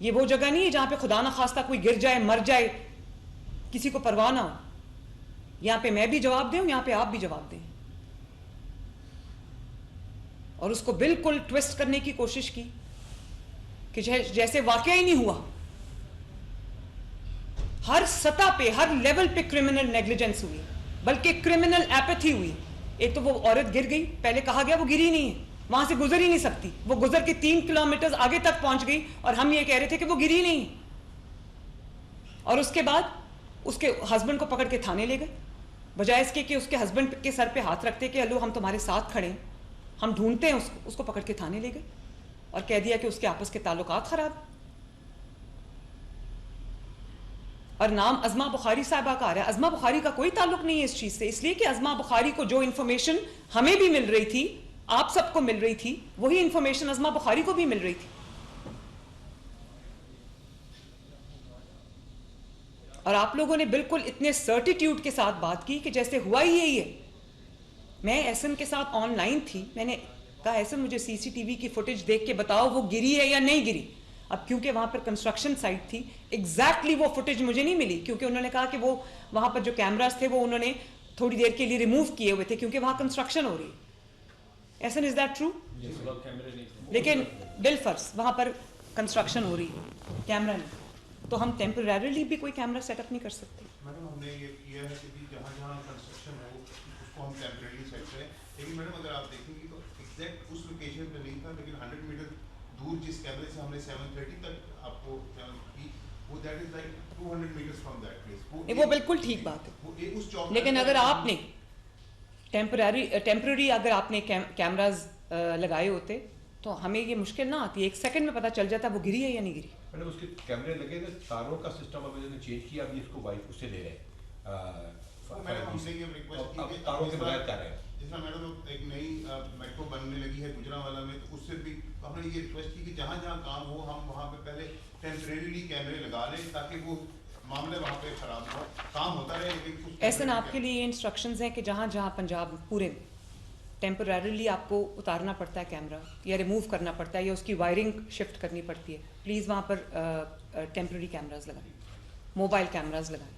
یہ وہ جگہ نہیں ہے جہاں پہ خدا نخواستہ کوئی گر جائے مر جائے کسی کو پرواہ نہ ہو. یہاں پہ میں بھی جواب دوں, یہاں پہ آپ بھی جواب دیں. اور اس کو بالکل ٹویسٹ کرنے کی کوشش کی کہ جیسے واقعہ ہی نہیں ہوا. ہر سطح پہ, ہر لیول پہ کرمنل نیگلیجنس ہوئی, بلکہ کرمنل ایپتھی ہوئی. ایک تو وہ عورت گر گئی, پہلے کہا گیا وہ گری نہیں ہے, وہاں سے گزر ہی نہیں سکتی, وہ گزر کے 3 کلومیٹر آگے تک پہنچ گئی اور ہم یہ کہہ رہے تھے کہ وہ گری نہیں. اور اس کے بعد اس کے ہسبینڈ کو پکڑ کے تھانے لے گئے, بجائے اس کے کہ اس کے ہسبینڈ کے سر پہ ہاتھ رکھتے کہ ہلو ہم تمہارے ساتھ کھڑے ہیں, ہم ڈھونڈتے ہیں اس کو پکڑ کے تھانے لے گئے اور کہہ دیا کہ اس کے آپس کے تعلقات خراب. اور نام ازما بخاری صاحبہ کا آ رہا ہے. ازما بخاری کا کوئی تعلق نہیں ہے اس چیز سے, اس لیے کہ ازما بخاری کو جو انفارمیشن ہمیں بھی مل رہی تھی, آپ سب کو مل رہی تھی, وہی انفارمیشن ازما بخاری کو بھی مل رہی تھی. اور آپ لوگوں نے بالکل اتنے سرٹیٹیوڈ کے ساتھ بات کی کہ جیسے ہوا ہی یہی ہے. میں احسن کے ساتھ آن لائن تھی, میں نے کہا احسن مجھے سی سی ٹی وی کی فوٹیج دیکھ کے بتاؤ وہ گری ہے یا نہیں گری. اب کیونکہ وہاں پر کنسٹرکشن سائٹ تھی, ایگزیکٹلی وہ فوٹیج مجھے نہیں ملی, کیونکہ انہوں نے کہا کہ وہ وہاں پر جو کیمراز تھے وہ انہوں نے تھوڑی دیر کے لیے ریموو کیے ہوئے تھے کیونکہ وہاں کنسٹرکشن ہو رہی ہے. احسن از دیٹ ٹرو؟ لیکن بالفرض وہاں پر کنسٹرکشن ہو رہی ہے, کیمرہ نہیں, تو ہم ٹیمپرریلی بھی کوئی کیمرہ سیٹ اپ نہیں کر سکتے. میڈم ہم نے یہ کیا ہے کہ جہاں جہاں کنسٹرکشن ہو اس کو ہم ٹیمپرریلی سیٹ کریں, لیکن میڈم اگر آپ دیکھیں گے تو ایگزیکٹ اس لوکیشن پہ نہیں تھا, لیکن 100 میٹر دور جس کیمرے سے ہم نے 730 تک آپ کو کی وہ that is like 200 metres from that place. وہ بالکل ٹھیک بات ہے, لیکن اگر آپ نے ٹیمپرری اگر آپ نے کیمراز لگائے ہوتے تو ہمیں یہ مشکل نہ آتی, 1 سیکنڈ میں پتہ چل جاتا وہ گری ہے یا نہیں گری. میڈم اس کے کیمرے لگے تھے, تاروں کا سسٹم اب نے چینج کیا, ابھی اس کو وائف اس سے لے رہے ہیں. میڈم ہم نے یہ ریکویسٹ کی کہ تاروں کے بغیر کر رہے ہیں, جس میں میڈم ایک نئی میٹرو بننے لگی ہے گجرانوالہ میں, تو اس سے بھی ہم نے یہ ریکویسٹ کی کہ جہاں جہاں کام ہو ہم وہاں پہ پہلے ٹیمپریریلی کیمرے لگا لیں تاکہ وہ معاملے وہاں پہ خراب ہو, کام ہوتا رہے. ایسا آپ کے لیے یہ انسٹرکشنز ہیں کہ جہاں جہاں پنجاب پورے ٹیمپرریلی آپ کو اتارنا پڑتا ہے کیمرہ یا ریموو کرنا پڑتا ہے یا اس کی وائرنگ شفٹ کرنی پڑتی ہے, پلیز وہاں پر ٹیمپرری کیمراز لگائیں, موبائل کیمراز لگائیں,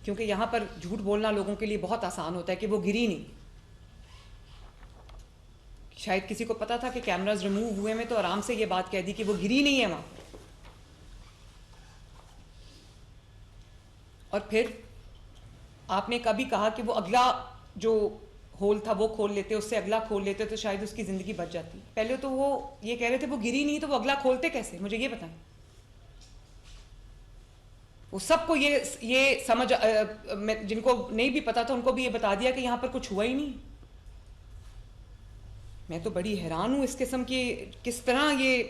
کیونکہ یہاں پر جھوٹ بولنا لوگوں کے لیے بہت آسان ہوتا ہے کہ وہ گری نہیں. شاید کسی کو پتا تھا کہ کیمراز ریموو ہوئے میں تو آرام سے یہ بات کہہ دی کہ وہ گری نہیں ہے وہاں. اور پھر آپ نے کبھی کہا کہ وہ اگلا جو ہول تھا وہ کھول لیتے, اس سے اگلا کھول لیتے تو شاید اس کی زندگی بچ جاتی. پہلے تو وہ یہ کہہ رہے تھے وہ گری نہیں, تو وہ اگلا کھولتے کیسے, مجھے یہ بتائیں. وہ سب کو یہ سمجھ, جن کو نہیں بھی پتا تھا ان کو بھی یہ بتا دیا کہ یہاں پر کچھ ہوا ہی نہیں. میں تو بڑی حیران ہوں اس قسم کی, کس طرح یہ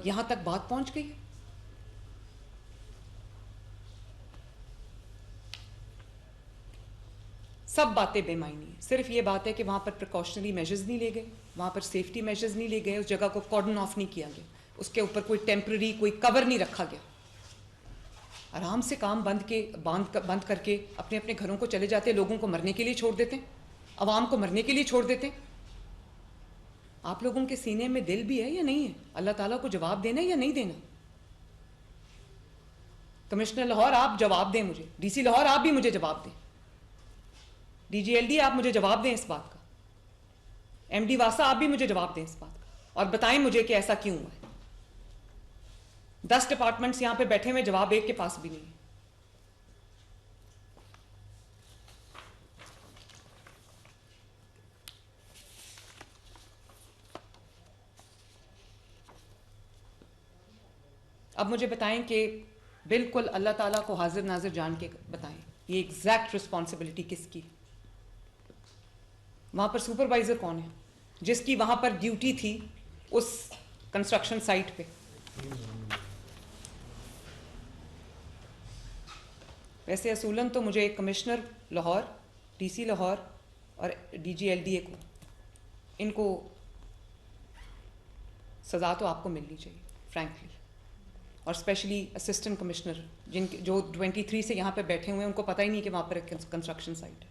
یہاں تک بات پہنچ گئی. سب باتیں بے معنی ہیں, صرف یہ بات ہے کہ وہاں پر پریکاشنری میجرز نہیں لے گئے, وہاں پر سیفٹی میجرز نہیں لے گئے, اس جگہ کو کارڈن آف نہیں کیا گیا, اس کے اوپر کوئی ٹیمپرری کوئی کور نہیں رکھا گیا. آرام سے کام بند کر کے اپنے اپنے گھروں کو چلے جاتے, لوگوں کو مرنے کے لیے چھوڑ دیتے ہیں, عوام کو مرنے کے لیے چھوڑ دیتے ہیں. آپ لوگوں کے سینے میں دل بھی ہے یا نہیں ہے, اللہ تعالیٰ کو جواب دینا ہے یا نہیں دینا. کمشنر لاہور آپ جواب دیں مجھے, ڈی سی لاہور آپ بھی مجھے جواب دیں, ڈی جی ایل ڈی آپ مجھے جواب دیں اس بات کا, ایم ڈی واسا آپ بھی مجھے جواب دیں اس بات کا, اور بتائیں مجھے کہ ایسا کیوں ہوا ہے. 10 ڈپارٹمنٹس یہاں پہ بیٹھے ہوئے, جواب ایک کے پاس بھی نہیں ہے. اب مجھے بتائیں کہ بالکل اللہ تعالیٰ کو حاضر ناظر جان کے بتائیں, یہ ایگزیکٹ رسپانسبلٹی کس کی. وہاں پر سپروائزر کون ہے جس کی وہاں پر ڈیوٹی تھی اس کنسٹرکشن سائٹ پہ. ویسے اصولاً تو مجھے کمشنر لاہور, ڈی سی لاہور اور ڈی جی ایل ڈی اے کو, ان کو سزا تو آپ کو ملنی چاہیے فرینکلی, اور اسپیشلی اسسٹنٹ کمشنر جو 23 سے یہاں پہ بیٹھے ہوئے ہیں, ان کو پتہ ہی نہیں کہ وہاں پر ایک کنسٹرکشن سائٹ ہے.